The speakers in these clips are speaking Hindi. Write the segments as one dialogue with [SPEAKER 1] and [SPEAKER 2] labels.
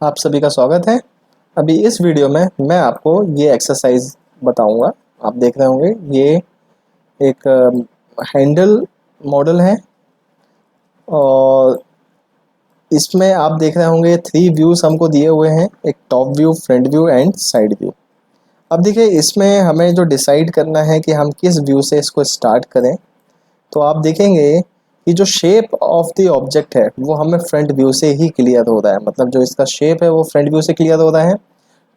[SPEAKER 1] आप सभी का स्वागत है। अभी इस वीडियो में मैं आपको ये एक्सरसाइज बताऊंगा। आप देख रहे होंगे ये एक हैंडल मॉडल है और इसमें आप देख रहे होंगे 3 व्यूज़ हमको दिए हुए हैं, एक top view, front view and side view. अब देखिए इसमें हमें जो डिसाइड करना है कि हम किस व्यू से इसको स्टार्ट करें। तो आप देखेंगे कि जो शेप ऑफ द ऑब्जेक्ट है वो हमें फ्रंट व्यू से ही क्लियर हो रहा है, मतलब जो इसका शेप है वो फ्रंट व्यू से क्लियर हो रहा है।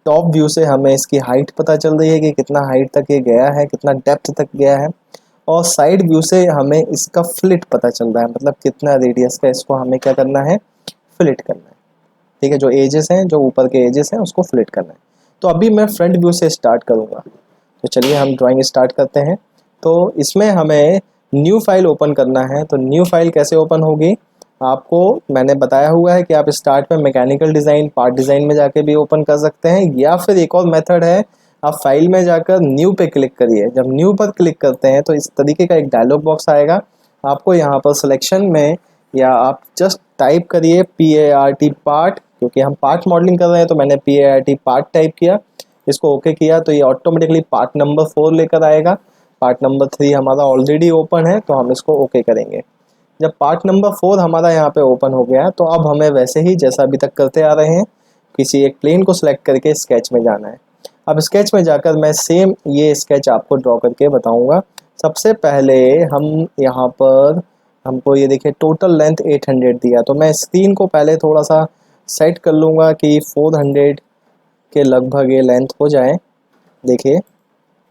[SPEAKER 1] टॉप व्यू से हमें इसकी हाइट पता चल रही है कि कितना हाइट तक ये गया है, कितना डेप्थ तक गया है। और साइड व्यू से हमें इसका फ्लिट पता चल रहा है, मतलब कितना रेडियस का इसको हमें क्या करना है, फ्लिट करना है। ठीक है, जो एजेस हैं, जो ऊपर के एजेस हैं उसको फ्लिट करना है। तो अभी मैं फ्रंट व्यू से स्टार्ट करूँगा। तो चलिए हम ड्राइंग स्टार्ट करते हैं। तो इसमें हमें न्यू फाइल ओपन करना है। तो न्यू फाइल कैसे ओपन होगी, आपको मैंने बताया हुआ है कि आप स्टार्ट में मैकेनिकल डिज़ाइन, पार्ट डिज़ाइन में जाके भी ओपन कर सकते हैं, या फिर एक और मेथड है, आप फाइल में जाकर न्यू पे क्लिक करिए। जब न्यू पर क्लिक करते हैं तो इस तरीके का एक डायलॉग बॉक्स आएगा। आपको यहाँ पर सिलेक्शन में, या आप जस्ट टाइप करिए PART पार्ट, क्योंकि हम पार्ट मॉडलिंग कर रहे हैं तो मैंने PART पार्ट टाइप किया, इसको ओके किया तो ये ऑटोमेटिकली पार्ट नंबर 4 लेकर आएगा। पार्ट नंबर 3 हमारा ऑलरेडी ओपन है तो हम इसको ओके करेंगे। जब पार्ट नंबर 4 हमारा यहाँ पे ओपन हो गया तो अब हमें वैसे ही जैसा अभी तक करते आ रहे हैं, किसी एक प्लेन को सिलेक्ट करके स्केच में जाना है। अब स्केच में जाकर मैं सेम ये स्केच आपको ड्रॉ करके बताऊंगा। सबसे पहले हम यहाँ पर, हमको ये देखिए टोटल लेंथ 800 दिया, तो मैं स्क्रीन को पहले थोड़ा सा सेट कर लूँगा कि 400 के लगभग ये लेंथ हो जाए। देखिए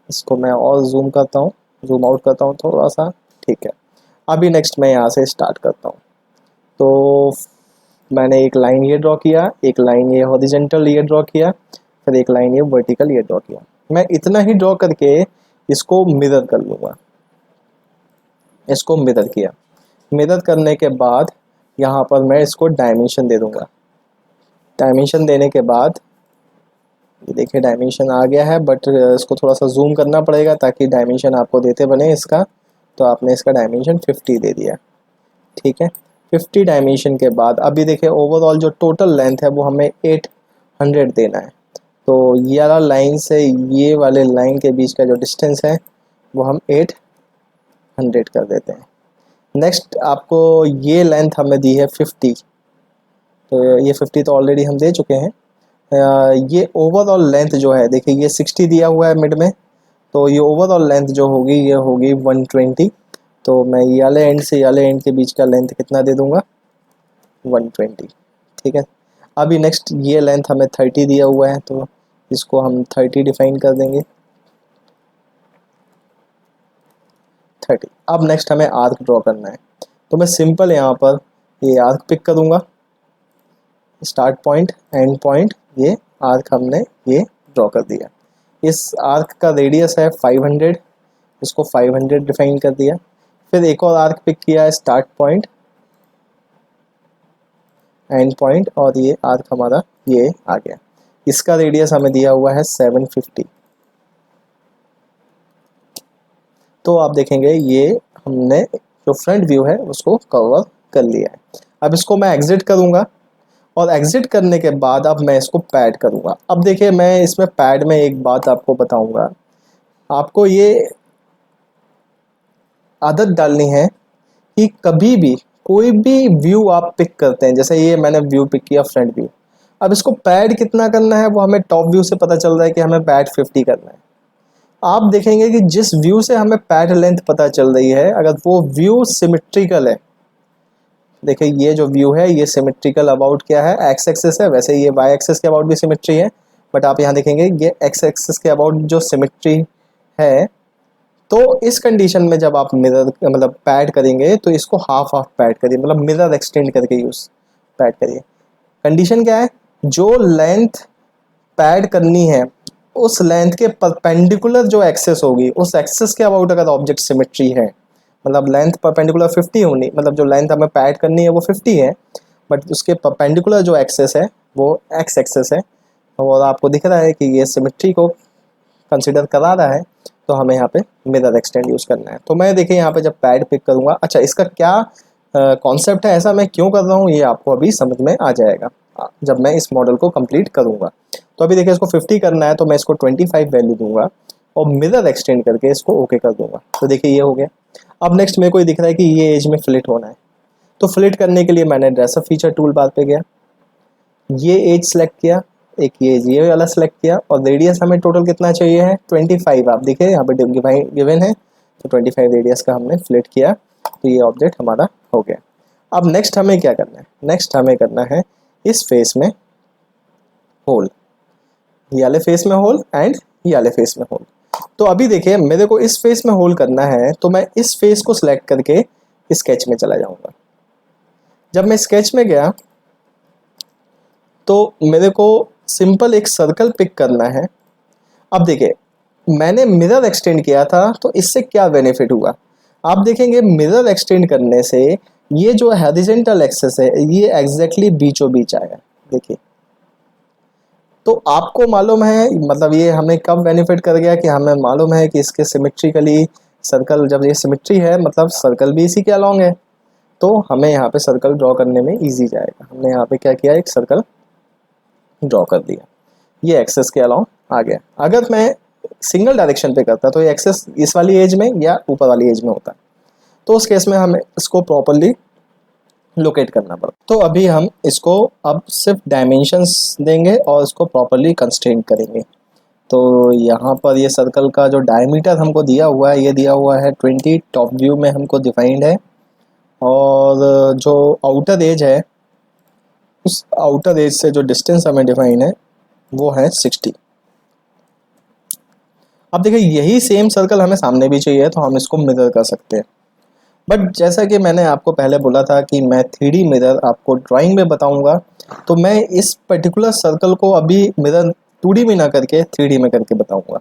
[SPEAKER 1] इसको मैं और जूम करता हूँ, जूम आउट करता हूँ थोड़ा सा। ठीक है, अभी नेक्स्ट मैं यहाँ से स्टार्ट करता हूँ। तो मैंने एक लाइन ये ड्रॉ किया, एक लाइन ये हॉरिजॉन्टल ये ड्रॉ किया, फिर एक लाइन ये वर्टिकल ये ड्रॉ किया। मैं इतना ही ड्रॉ करके इसको मिरर कर लूँगा। इसको मिरर किया, मिरर करने के बाद यहाँ पर मैं इसको डायमेंशन दे दूँगा। डायमेंशन देने के बाद ये देखिए डायमेंशन आ गया है, बट इसको थोड़ा सा जूम करना पड़ेगा ताकि डायमेंशन आपको देते बने इसका। तो आपने इसका डायमेंशन 50 दे दिया। ठीक है, 50 डायमेंशन के बाद अभी देखिए ओवरऑल जो टोटल लेंथ है वो हमें 800 देना है। तो ये वाला लाइन से ये वाले लाइन के बीच का जो डिस्टेंस है वो हम 800 कर देते हैं। नेक्स्ट आपको ये लेंथ हमें दी है 50, तो ये 50 तो ऑलरेडी हम दे चुके हैं। ये ओवरऑल लेंथ जो है देखिए ये 60 दिया हुआ है मिड में, तो ये ओवरऑल लेंथ जो होगी ये होगी 120। तो मैं ये वाले एंड से ये वाले एंड के बीच का लेंथ कितना दे दूंगा, 120। ठीक है, अभी नेक्स्ट ये लेंथ हमें 30 दिया हुआ है तो इसको हम 30 डिफाइन कर देंगे, 30। अब नेक्स्ट हमें आर्क ड्रॉ करना है। तो मैं सिंपल यहाँ पर ये आर्क पिक करूँगा, स्टार्ट पॉइंट, एंड पॉइंट, ये आर्क हमने ये ड्रॉ कर दिया। इस आर्क का रेडियस है 500, इसको 500 डिफाइन कर दिया। फिर एक और आर्क पिक किया है, स्टार्ट पॉइंट, एंड पॉइंट, और ये आर्क हमारा ये आ गया। इसका रेडियस हमें दिया हुआ है 750। तो आप देखेंगे ये हमने जो फ्रंट व्यू है उसको कवर कर लिया है। अब इसको मैं एग्जिट करूँगा, और एग्जिट करने के बाद अब मैं इसको पैड करूँगा। अब देखिए मैं इसमें पैड में एक बात आपको बताऊँगा, आपको ये आदत डालनी है कि कभी भी कोई भी व्यू आप पिक करते हैं, जैसे ये मैंने व्यू पिक किया फ्रंट व्यू, अब इसको पैड कितना करना है वो हमें टॉप व्यू से पता चल रहा है कि हमें पैड 50 करना है। आप देखेंगे कि जिस व्यू से हमें पैड लेंथ पता चल रही है, अगर वो व्यू सिमेट्रिकल है, देखिए ये जो व्यू है ये सिमेट्रिकल अबाउट क्या है, एक्स एक्सिस है, वैसे ये वाई एक्सिस के अबाउट भी सिमेट्री है, बट आप यहाँ देखेंगे ये एक्स एक्सिस के अबाउट जो सिमेट्री है। तो इस कंडीशन में जब आप मिरर मतलब पैड करेंगे तो इसको हाफ हाफ पैड करिए, मतलब मिरर एक्सटेंड करके यूज पैड करिए। कंडीशन क्या है, जो लेंथ पैड करनी है उस लेंथ के परपेंडिकुलर जो एक्सेस होगी उस एक्सेस के अबाउट अगर ऑब्जेक्ट सिमेट्री है, मतलब लेंथ परपेंडिकुलर 50 होनी, मतलब जो लेंथ हमें पैड करनी है वो 50 है, बट उसके परपेंडिकुलर जो एक्सेस है वो एक्स एक्सेस है, और आपको दिख रहा है कि ये सिमेट्री को कंसिडर करा रहा है, तो हमें यहाँ पे मिरर एक्सटेंड यूज़ करना है। तो मैं देखिए यहाँ पे जब पैड पिक करूँगा, अच्छा इसका क्या कॉन्सेप्ट है, ऐसा मैं क्यों कर रहा हूँ ये आपको अभी समझ में आ जाएगा। जब मैं इस मॉडल को कंप्लीट करूँगा। तो अभी देखिए इसको 50 करना है तो मैं इसको 25 वैल्यू दूंगा और मिरर एक्सटेंड करके इसको ओके कर दूंगा। तो देखिए ये हो गया। अब नेक्स्ट मेरे को दिख रहा है कि ये एज में फ्लिट होना है, तो फ्लिट करने के लिए मैंने ड्रेसअप फीचर टूल बार पे गया, ये एज सेलेक्ट किया, एक ये वाला सेलेक्ट किया और रेडियस हमें टोटल कितना चाहिए है 25। आप देखिए यहाँ पे गिवन है, तो 25 रेडियस का हमने फ्लिट किया, तो ये ऑब्जेक्ट हमारा हो गया। अब नेक्स्ट हमें क्या करना है, नेक्स्ट हमें करना है इस फेस में होल, ये वाले फेस में होल एंड ये वाले फेस में होल। तो अभी देखिए मेरे को इस फेस में होल करना है, तो मैं इस फेस को सिलेक्ट करके स्केच में चला जाऊंगा। जब मैं स्केच में गया तो मेरे को सिंपल एक सर्कल पिक करना है। अब देखिए मैंने मिरर एक्सटेंड किया था, तो इससे क्या बेनिफिट हुआ आप देखेंगे। मिरर एक्सटेंड करने से ये जो हॉरिजॉन्टल एक्सेस है ये एग्जैक्टली बीचों बीच आया, देखिए। तो आपको मालूम है, मतलब ये हमें कब बेनिफिट कर गया कि हमें मालूम है कि इसके सिमेट्रिकली सर्कल, जब ये सिमेट्री है मतलब सर्कल भी इसी के अलॉन्ग है, तो हमें यहाँ पे सर्कल ड्रॉ करने में इजी जाएगा। हमने यहाँ पे क्या किया, एक सर्कल ड्रॉ कर दिया, ये एक्सेस के अलॉन्ग आ गया। अगर मैं सिंगल डायरेक्शन पे करता तो ये एक्सेस इस वाली एज में या ऊपर वाली एज में होता, तो उस केस में हमें इसको प्रॉपरली लोकेट करना पड़ा। तो अभी हम इसको अब सिर्फ डायमेंशंस देंगे और इसको प्रॉपरली कंस्ट्रेंट करेंगे। तो यहाँ पर ये सर्कल का जो डायमीटर हमको दिया हुआ है, ये दिया हुआ है 20, टॉप व्यू में हमको डिफाइंड है, और जो आउटर एज है उस आउटर एज से जो डिस्टेंस हमें डिफाइन है वो है 60। अब देखिए यही सेम सर्कल हमें सामने भी चाहिए, तो हम इसको मिरर कर सकते हैं। बट जैसा कि मैंने आपको पहले बोला था कि मैं 3D मिरर आपको ड्राइंग में बताऊंगा, तो मैं इस पर्टिकुलर सर्कल को अभी मिरर 2D में ना करके 3D में करके बताऊंगा।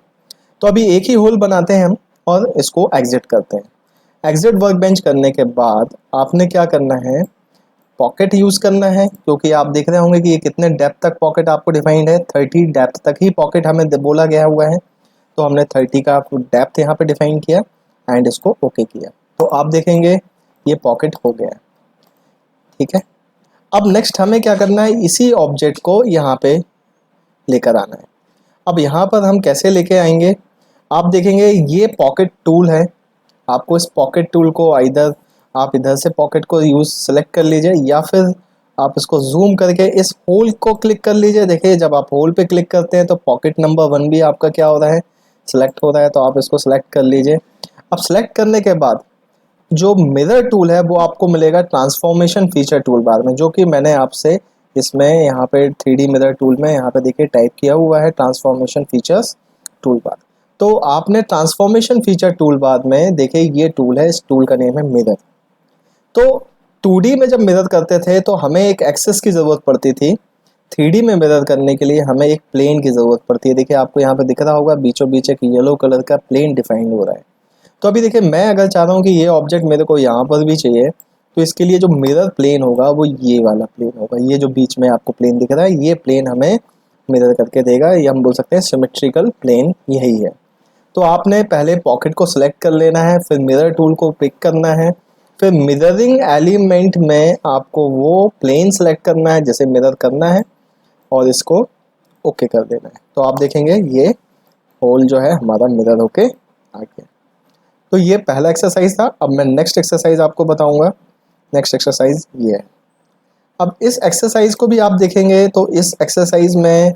[SPEAKER 1] तो अभी एक ही होल बनाते हैं हम और इसको एग्जिट करते हैं। एग्जिट वर्क बेंच करने के बाद आपने क्या करना है, पॉकेट यूज़ करना है, क्योंकि आप देख रहे होंगे कि ये कितने डेप्थ तक पॉकेट आपको डिफाइंड है, 30 डेप्थ तक ही पॉकेट हमें बोला गया हुआ है। तो हमने 30 का डेप्थ यहाँ पे डिफाइन किया एंड इसको ओके किया, तो आप देखेंगे ये पॉकेट हो गया, ठीक है। अब नेक्स्ट हमें क्या करना है, इसी ऑब्जेक्ट को यहाँ पे लेकर आना है। अब यहाँ पर हम कैसे लेके आएंगे, आप देखेंगे ये पॉकेट टूल है, आपको इस पॉकेट टूल को आइदर आप इधर से पॉकेट को यूज सेलेक्ट कर लीजिए या फिर आप इसको जूम करके इस होल को क्लिक कर लीजिए। देखिए जब आप होल पे क्लिक करते हैं तो पॉकेट नंबर 1 भी आपका क्या हो रहा है, सिलेक्ट हो रहा है, तो आप इसको सिलेक्ट कर लीजिए। अब सिलेक्ट करने के बाद जो मिरर टूल है वो आपको मिलेगा ट्रांसफॉर्मेशन फीचर टूल बार में, जो कि मैंने आपसे इसमें यहाँ पे 3D मिरर टूल में यहाँ पे देखिए टाइप किया हुआ है ट्रांसफॉर्मेशन फीचर्स टूल बार। तो आपने ट्रांसफॉर्मेशन फीचर टूल बार में देखिए ये टूल है, इस टूल का नेम है मिरर। तो 2D में जब मिरर करते थे तो हमें एक एक्सेस की ज़रूरत पड़ती थी, 3D में मिरर करने के लिए हमें एक प्लेन की ज़रूरत पड़ती है। देखिए आपको यहाँ पे दिख रहा होगा बीचों बीच एक येलो कलर का प्लेन डिफाइंड हो रहा है। तो अभी देखिए मैं अगर चाह रहा हूँ कि ये ऑब्जेक्ट मेरे को यहाँ पर भी चाहिए, तो इसके लिए जो मिरर प्लेन होगा वो ये वाला प्लेन होगा, ये जो बीच में आपको प्लेन दिख रहा है ये प्लेन हमें मिरर करके देगा, ये हम बोल सकते हैं सिमेट्रिकल प्लेन यही है। तो आपने पहले पॉकेट को सिलेक्ट कर लेना है, फिर मिरर टूल को पिक करना है, फिर मिररिंग एलिमेंट में आपको वो प्लेन सेलेक्ट करना है जैसे मिरर करना है और इसको ओके कर देना है। तो आप देखेंगे ये होल जो है हमारा मिरर होके आ गया। तो ये पहला एक्सरसाइज था। अब मैं नेक्स्ट एक्सरसाइज आपको बताऊंगा। नेक्स्ट एक्सरसाइज ये है। अब इस एक्सरसाइज को भी आप देखेंगे तो इस एक्सरसाइज में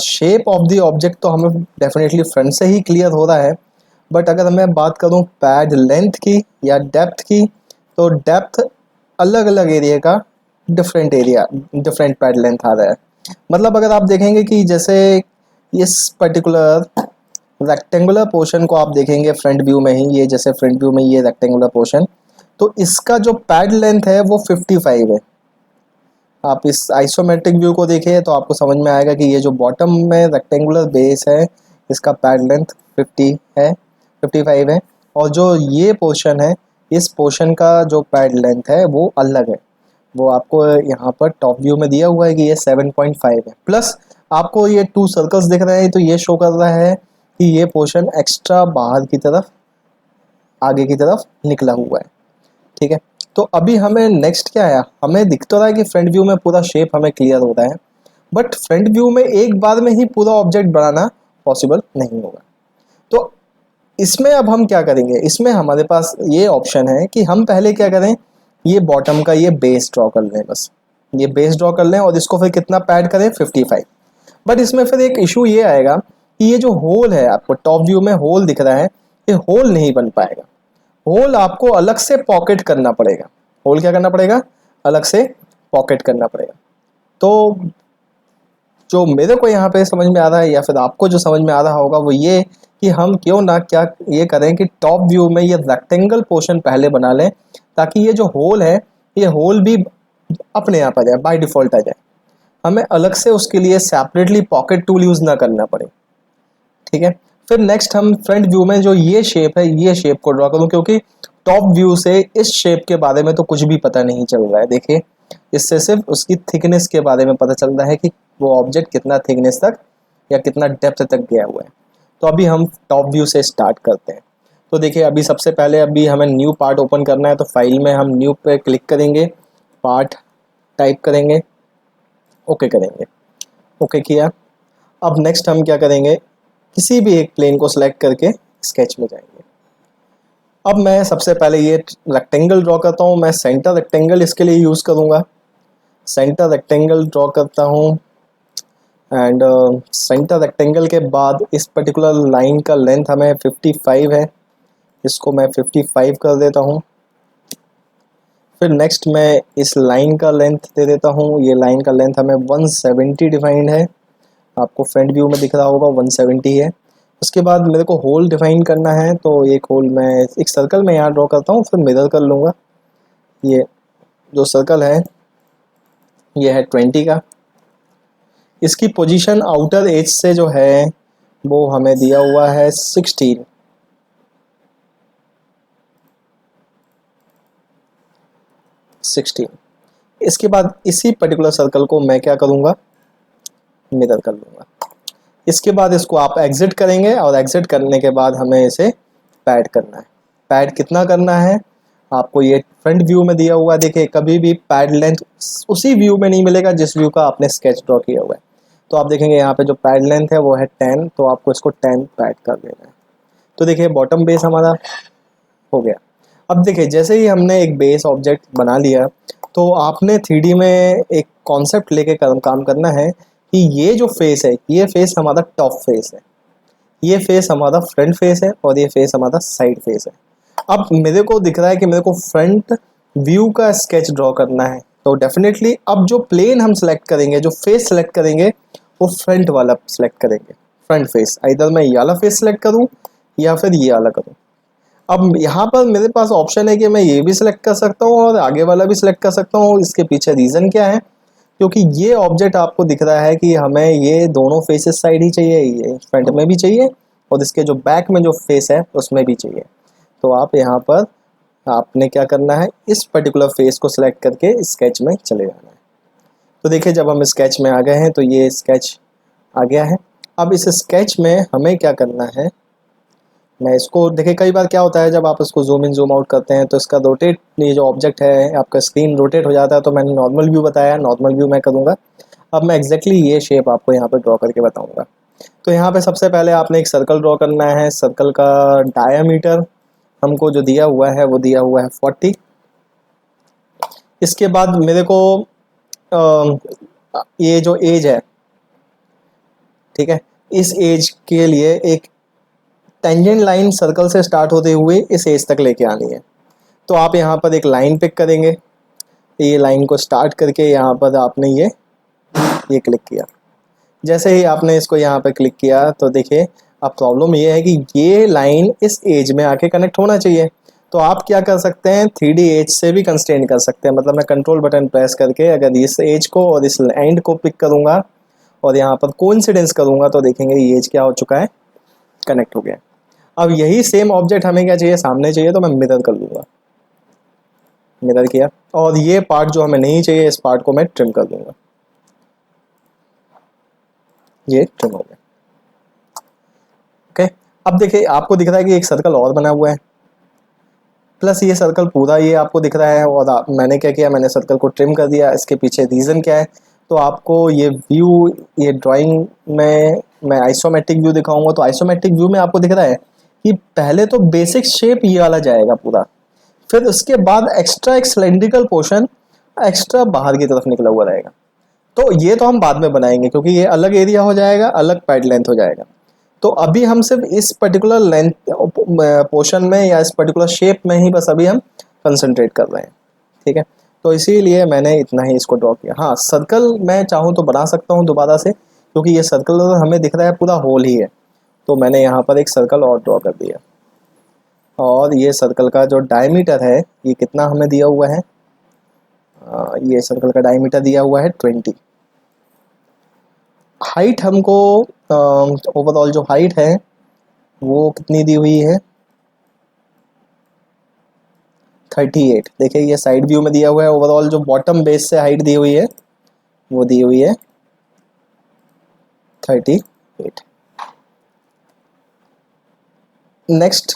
[SPEAKER 1] शेप ऑफ द ऑब्जेक्ट तो हमें डेफिनेटली फ्रंट से ही क्लियर हो रहा है, बट अगर मैं बात करूं पैड लेंथ की या डेप्थ की, तो डेप्थ अलग अलग एरिया का डिफरेंट पैड लेंथ आ रहा है। मतलब अगर आप देखेंगे कि जैसे इस पर्टिकुलर रेक्टेंगुलर पोर्शन को आप देखेंगे फ्रंट व्यू में ही, ये जैसे फ्रंट व्यू में ये रेक्टेंगुलर पोर्शन, तो इसका जो पैड लेंथ है वो 55 है। आप इस आइसोमेट्रिक व्यू को देखिए तो आपको समझ में आएगा कि ये जो बॉटम में रेक्टेंगुलर बेस है इसका पैड लेंथ 55 है, और जो ये पोर्शन है इस पोर्शन का जो पैड लेंथ है वो अलग है। वो आपको यहाँ पर टॉप व्यू में दिया हुआ है कि ये 7.5 है। प्लस आपको ये 2 सर्कल्स दिख रहे हैं, तो ये शो कर रहा है कि ये पोर्शन एक्स्ट्रा बाहर की तरफ आगे की तरफ निकला हुआ है, ठीक है। तो अभी हमें नेक्स्ट क्या है, हमें दिख तो रहा है कि फ्रंट व्यू में पूरा शेप हमें क्लियर हो रहा है, बट फ्रंट व्यू में एक बार में ही पूरा ऑब्जेक्ट बनाना पॉसिबल नहीं होगा। तो इसमें अब हम क्या करेंगे, इसमें हमारे पास ये ऑप्शन है कि हम पहले क्या करें, ये बॉटम का ये बेस ड्रॉ कर लें, बस ये बेस ड्रॉ कर लें और इसको फिर कितना पैड करें, 55। बट इसमें फिर एक इशू ये आएगा कि ये जो होल है, आपको टॉप व्यू में होल दिख रहा है, ये होल नहीं बन पाएगा। होल आपको अलग से पॉकेट करना पड़ेगा। होल क्या करना पड़ेगा, अलग से पॉकेट करना पड़ेगा। तो जो मेरे को यहाँ पे समझ में आ रहा है, या फिर आपको जो समझ में आ रहा होगा, वो ये कि हम क्यों ना क्या ये करें कि टॉप व्यू में ये रेक्टेंगल पोर्शन पहले बना लें, ताकि ये जो होल है, ये होल भी अपने आप आ जाए, बाय डिफॉल्ट आ जाए, हमें अलग से उसके लिए सेपरेटली पॉकेट टूल यूज़ ना करना पड़े। ठीक है, फिर नेक्स्ट हम फ्रंट व्यू में जो ये शेप है, ये शेप को ड्रॉ करूँ, क्योंकि टॉप व्यू से इस शेप के बारे में तो कुछ भी पता नहीं चल रहा है। देखिए, इससे सिर्फ उसकी थिकनेस के बारे में पता चल रहा है कि वो ऑब्जेक्ट कितना थिकनेस तक या कितना डेप्थ तक गया हुआ है। तो अभी हम टॉप व्यू से स्टार्ट करते हैं। तो देखिए, अभी सबसे पहले अभी हमें न्यू पार्ट ओपन करना है, तो फाइल में हम न्यू पे क्लिक करेंगे, पार्ट टाइप करेंगे, ओके करेंगे, ओके किया। अब नेक्स्ट हम क्या करेंगे, किसी भी एक प्लेन को सिलेक्ट करके स्केच में जाएंगे। अब मैं सबसे पहले ये रेक्टेंगल ड्रॉ करता हूँ, मैं सेंटर रेक्टेंगल इसके लिए यूज़ करूँगा। सेंटर रेक्टेंगल ड्रॉ करता हूँ, एंड सेंटर रेक्टेंगल के बाद इस पर्टिकुलर लाइन का लेंथ हमें 55 है, इसको मैं 55 कर देता हूँ। फिर नेक्स्ट मैं इस लाइन का लेंथ दे देता हूँ, ये लाइन का लेंथ हमें 170 डिफाइंड है, आपको फ्रंट व्यू में दिख रहा होगा 170 है। उसके बाद मेरे को होल डिफाइन करना है, तो एक होल मैं एक सर्कल में यहाँ ड्रॉ करता हूँ, फिर मिरर कर लूँगा। ये जो सर्कल है ये है 20 का। इसकी पोजीशन आउटर एज से जो है वो हमें दिया हुआ है 16। इसके बाद इसी पर्टिकुलर सर्कल को मैं क्या करूँगा, मिरर कर लूँगा। इसके बाद इसको आप एग्जिट करेंगे, और एग्जिट करने के बाद हमें इसे पैड करना है। पैड कितना करना है, आपको ये फ्रंट व्यू में दिया हुआ है। देखिए, कभी भी पैड लेंथ उसी व्यू में नहीं मिलेगा जिस व्यू का आपने स्केच ड्रॉ किया हुआ है। तो आप देखेंगे यहाँ पे जो पैड लेंथ है वो है 10, तो आपको इसको 10 पैड कर देना है। तो देखिए, बॉटम बेस हमारा हो गया। अब देखिए, जैसे ही हमने एक बेस ऑब्जेक्ट बना लिया, तो आपने 3D में एक कॉन्सेप्ट लेके काम करना है कि ये जो फेस है, ये फेस हमारा टॉप फेस है, ये फेस हमारा फ्रंट फेस है, और ये फेस हमारा साइड फेस है। अब मेरे को दिख रहा है कि मेरे को फ्रंट व्यू का स्केच ड्रॉ करना है, तो डेफिनेटली अब जो प्लेन हम सेलेक्ट करेंगे, जो फेस सेलेक्ट करेंगे, वो फ्रंट वाला सेलेक्ट करेंगे, फ्रंट फेस। इधर मैं ये वाला फेस सेलेक्ट करूँ या फिर ये वाला करूँ। अब यहाँ पर मेरे पास ऑप्शन है कि मैं ये भी सिलेक्ट कर सकता हूँ और आगे वाला भी सिलेक्ट कर सकता हूँ। इसके पीछे रीज़न क्या है, क्योंकि ये ऑब्जेक्ट आपको दिख रहा है कि हमें ये दोनों फेसेस साइड ही चाहिए, ये फ्रंट में भी चाहिए और इसके जो बैक में जो फेस है उसमें भी चाहिए। तो आप यहाँ पर आपने क्या करना है, इस पर्टिकुलर फेस को सिलेक्ट करके स्केच में चले जाना है। तो देखिए, जब हम स्केच में आ गए हैं तो ये स्केच आ गया है। अब इस स्केच में हमें क्या करना है, मैं इसको देखिए, कई बार क्या होता है जब आप इसको जूम इन जूम आउट करते हैं तो इसका रोटेट, ये जो ऑब्जेक्ट है आपका स्क्रीन रोटेट हो जाता है। तो मैंने नॉर्मल व्यू बताया, नॉर्मल व्यू मैं करूँगा। अब मैं एग्जैक्टली ये शेप आपको यहाँ पे ड्रॉ करके बताऊँगा। तो यहाँ पे सबसे पहले आपने एक सर्कल ड्रॉ करना है। सर्कल का डायामीटर हमको जो दिया हुआ है वो दिया हुआ है 40। इसके बाद मेरे को ये जो एज है, ठीक है, इस एज के लिए एक टेंजेंट लाइन सर्कल से स्टार्ट होते हुए इस एज तक लेके आनी है। तो आप यहाँ पर एक लाइन पिक करेंगे, ये लाइन को स्टार्ट करके यहाँ पर आपने ये क्लिक किया। जैसे ही आपने इसको यहाँ पे क्लिक किया तो देखिए, अब प्रॉब्लम ये है कि ये लाइन इस एज में आके कनेक्ट होना चाहिए। तो आप क्या कर सकते हैं, 3D एज से भी कंस्ट्रेंट कर सकते हैं। मतलब मैं कंट्रोल बटन प्रेस करके अगर इस एज को और इस एंड को पिक करूँगा और यहाँ पर कोइंसिडेंस करूँगा तो देखेंगे ये एज क्या हो चुका है, कनेक्ट हो गया। अब यही सेम ऑब्जेक्ट हमें क्या चाहिए, सामने चाहिए, तो मैं मिरर कर लूँगा। मिरर किया, और ये पार्ट जो हमें नहीं चाहिए, इस पार्ट को मैं ट्रिम कर दूँगा। ये ट्रिम हो गया। ओके, अब देखिए, आपको दिख रहा है कि एक सर्कल और बना हुआ है। प्लस ये सर्कल पूरा ये आपको दिख रहा है। और मैंने क्या किया, मैंने सर्कल को ट्रिम कर दिया। इसके पीछे रीज़न क्या है, तो आपको ये व्यू, ये ड्राइंग में मैं आइसोमेट्रिक व्यू दिखाऊंगा। तो आइसोमेट्रिक व्यू में आपको दिख रहा है कि पहले तो बेसिक शेप ये वाला जाएगा पूरा, फिर उसके बाद एक्स्ट्रा एक सिलेंड्रिकल पोर्शन एक्स्ट्रा बाहर की तरफ निकला हुआ रहेगा। तो ये तो हम बाद में बनाएंगे क्योंकि ये अलग एरिया हो जाएगा, अलग पैड लेंथ हो जाएगा। तो अभी हम सिर्फ इस पर्टिकुलर लेंथ पोर्शन में या इस पर्टिकुलर शेप में ही बस अभी हम कंसंट्रेट कर रहे हैं, ठीक है। तो इसीलिए मैंने इतना ही इसको ड्रॉ किया। हाँ, सर्कल मैं चाहूँ तो बना सकता हूँ दोबारा से, क्योंकि ये सर्कल हमें दिख रहा है पूरा होल ही है। तो मैंने यहाँ पर एक सर्कल और ड्रॉ कर दिया, और ये सर्कल का जो डायमीटर है ये कितना हमें दिया हुआ है, ये सर्कल का डायमीटर दिया हुआ है 20। हाइट हमको ओवरऑल जो हाइट है वो कितनी दी हुई है, 38। देखिए ये साइड व्यू में दिया हुआ है। ओवरऑल जो बॉटम बेस से हाइट दी हुई है वो दी हुई है 38। नेक्स्ट,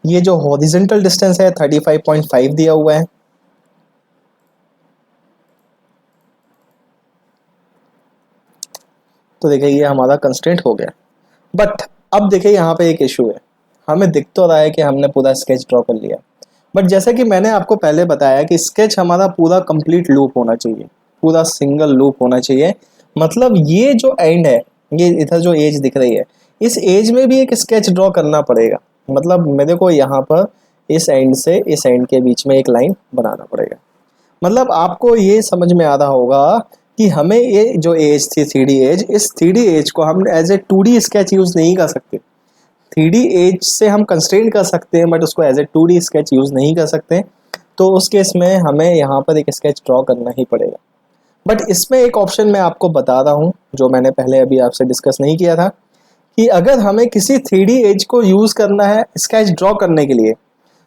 [SPEAKER 1] ये जो हॉरिजॉन्टल डिस्टेंस है 35.5 दिया हुआ है। तो देखिए ये हमारा कंस्ट्रेंट हो गया। बट अब देखिए यहाँ पे एक इशू है, हमें दिख तो रहा है कि हमने पूरा स्केच ड्रॉ कर लिया, बट जैसा कि मैंने आपको पहले बताया कि स्केच हमारा पूरा कंप्लीट लूप होना चाहिए, पूरा सिंगल लूप होना चाहिए। मतलब ये जो एंड है, ये इधर जो एज दिख रही है, इस एज में भी एक स्केच ड्रॉ करना पड़ेगा। मतलब मेरे को यहाँ पर इस एंड से इस एंड के बीच में एक लाइन बनाना पड़ेगा। मतलब आपको ये समझ में आ रहा होगा कि हमें ये जो एज थी 3D एज, इस 3D एज को हम as a 2D sketch use नहीं कर सकते। 3D एज से हम कंस्ट्रेंट कर सकते हैं, बट उसको as a 2D sketch use नहीं कर सकते। तो उस केस में हमें यहाँ पर एक स्केच ड्रॉ करना ही पड़ेगा। बट इसमें एक ऑप्शन मैं आपको बता रहा हूँ जो मैंने पहले अभी आपसे डिस्कस नहीं किया था, कि अगर हमें किसी 3D एज को यूज़ करना है स्केच ड्रॉ करने के लिए,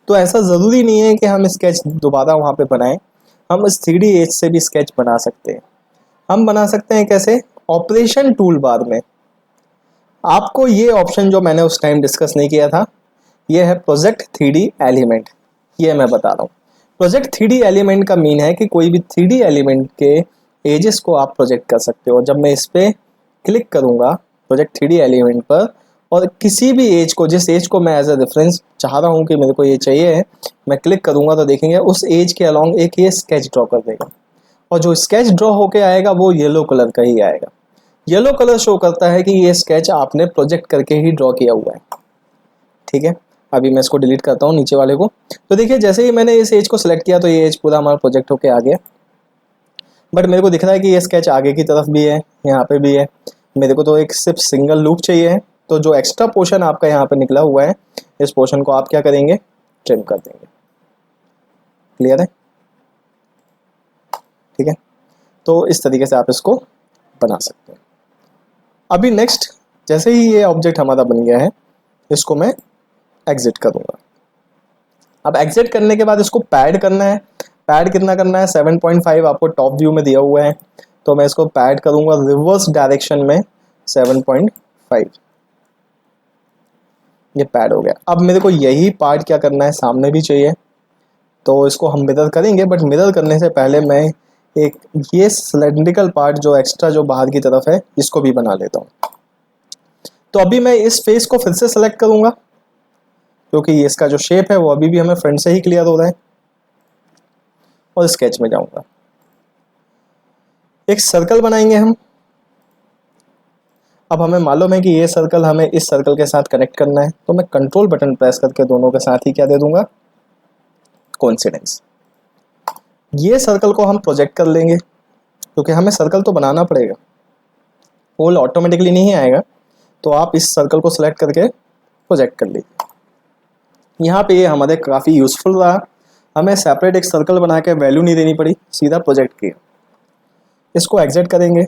[SPEAKER 1] तो ऐसा ज़रूरी नहीं है कि हम स्केच दोबारा वहाँ पे बनाएं। हम इस 3D एज से भी स्केच बना सकते हैं। हम बना सकते हैं कैसे, ऑपरेशन टूल बार में आपको ये ऑप्शन जो मैंने उस टाइम डिस्कस नहीं किया था, ये है प्रोजेक्ट 3D एलिमेंट। ये मैं बता रहा हूँ। प्रोजेक्ट 3D एलिमेंट का मीन है कि कोई भी 3D एलिमेंट के एजेस को आप प्रोजेक्ट कर सकते हो। जब मैं इस पर क्लिक करूँगा प्रोजेक्ट 3D एलिमेंट पर, और किसी भी एज को, जिस एज को मैं एज ए रेफरेंस चाह रहा हूँ कि मेरे को ये चाहिए है, मैं क्लिक करूँगा तो देखेंगे उस एज के अलॉन्ग एक ये स्केच ड्रॉ कर देगा। और जो स्केच ड्रॉ होके आएगा वो येलो कलर का ही आएगा। येलो कलर शो करता है कि ये स्केच आपने प्रोजेक्ट करके ही ड्रॉ किया हुआ है, ठीक है। अभी मैं इसको डिलीट करता हूँ नीचे वाले को। तो देखिए जैसे ही मैंने इस एज को सिलेक्ट किया तो ये एज पूरा हमारा प्रोजेक्ट होके आ गया। बट मेरे को दिख रहा है कि ये स्केच आगे की तरफ भी है, यहाँ पे भी है। मेरे को तो एक सिर्फ सिंगल लूप चाहिए है। तो जो एक्स्ट्रा पोर्शन आपका यहाँ पे निकला हुआ है, इस पोर्शन को आप क्या करेंगे, ट्रिम कर देंगे। क्लियर है, ठीक है। तो इस तरीके से आप इसको बना सकते हैं। अभी नेक्स्ट, जैसे ही ये ऑब्जेक्ट हमारा बन गया है, इसको मैं एग्जिट करूँगा। अब एग्जिट करने के बाद इसको पैड करना है। पैड कितना करना है, 7.5 आपको टॉप व्यू में दिया हुआ है। तो मैं इसको पैड करूँगा रिवर्स डायरेक्शन में 7.5। ये पैड हो गया। अब मेरे को यही पार्ट क्या करना है, सामने भी चाहिए। तो इसको हम मिरर करेंगे, बट मिरर करने से पहले मैं एक ये सिलेंड्रिकल पार्ट जो एक्स्ट्रा जो बाहर की तरफ है, इसको भी बना लेता हूँ। तो अभी मैं इस फेस को फिर से सेलेक्ट करूँगा, क्योंकि इसका जो शेप है वो अभी भी हमें फ्रंट से ही क्लियर हो रहा है। और स्केच में जाऊँगा, एक सर्कल बनाएंगे हम। अब हमें मालूम है कि ये सर्कल हमें इस सर्कल के साथ कनेक्ट करना है। तो मैं कंट्रोल बटन प्रेस करके दोनों के साथ ही क्या दे दूंगा, कोइंसिडेंस। ये सर्कल को हम प्रोजेक्ट कर लेंगे, क्योंकि हमें सर्कल तो बनाना पड़ेगा, होल ऑटोमेटिकली नहीं आएगा। तो आप इस सर्कल को सिलेक्ट करके प्रोजेक्ट कर लीजिए। यहाँ पे ये हमारे काफ़ी यूज़फुल रहा। हमें सेपरेट एक सर्कल बना के वैल्यू नहीं देनी पड़ी, सीधा प्रोजेक्ट किया। इसको एग्जिट करेंगे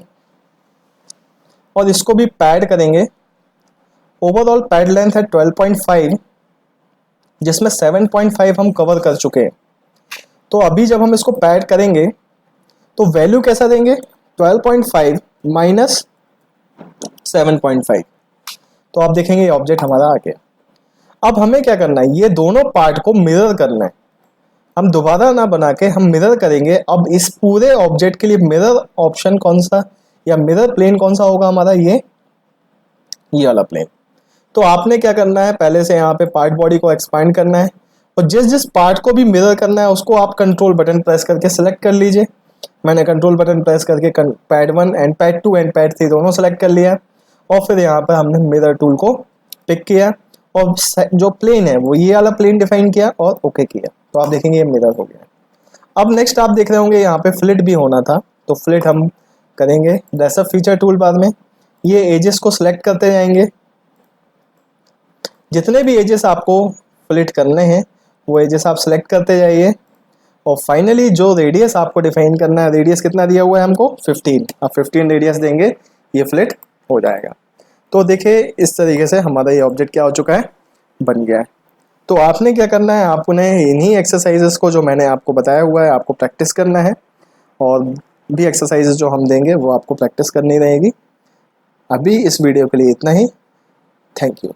[SPEAKER 1] और इसको भी पैड करेंगे। ओवरऑल पैड लेंथ है 12.5, जिसमें 7.5 हम कवर कर चुके हैं। तो अभी जब हम इसको पैड करेंगे तो वैल्यू कैसा देंगे, 12.5 माइनस 7.5। तो आप देखेंगे ये ऑब्जेक्ट हमारा आ गया। अब हमें क्या करना है, ये दोनों पार्ट को मिरर करना है। हम दोबारा ना बना के हम मिरर करेंगे। अब इस पूरे ऑब्जेक्ट के लिए मिरर ऑप्शन कौन सा या मिरर प्लेन कौन सा होगा हमारा, ये वाला प्लेन। तो आपने क्या करना है, पहले से यहाँ पे पार्ट बॉडी को एक्सपांड करना है और जिस जिस पार्ट को भी मिरर करना है उसको आप कंट्रोल बटन प्रेस करके सिलेक्ट कर लीजिए। मैंने कंट्रोल बटन प्रेस करके pad 1 and pad 2 and pad 3 दोनों सेलेक्ट कर लिया और फिर यहाँ पर हमने मिरर टूल को पिक किया और जो प्लेन है वो ये वाला प्लेन डिफाइन किया और ओके किया। तो आप देखेंगे ये मिरर हो गया। अब नेक्स्ट आप देख रहे होंगे यहाँ पे फ्लिट भी होना था, तो फ्लिट हम करेंगे ड्रेसअप फीचर टूल बार में। ये एजेस को सिलेक्ट करते जाएंगे, जितने भी एजेस आपको फ्लिट करने हैं वो एजेस आप सिलेक्ट करते जाइए और फाइनली जो रेडियस आपको डिफाइन करना है, रेडियस कितना दिया हुआ है हमको 15, अब 15 रेडियस देंगे ये फ्लिट हो जाएगा। तो देखिए इस तरीके से हमारा ये ऑब्जेक्ट क्या हो चुका है, बन गया है। तो आपने क्या करना है, आपने इन्हीं एक्सरसाइजेस को जो मैंने आपको बताया हुआ है आपको प्रैक्टिस करना है और भी एक्सरसाइजेस जो हम देंगे वो आपको प्रैक्टिस करनी रहेगी। अभी इस वीडियो के लिए इतना ही। Thank you.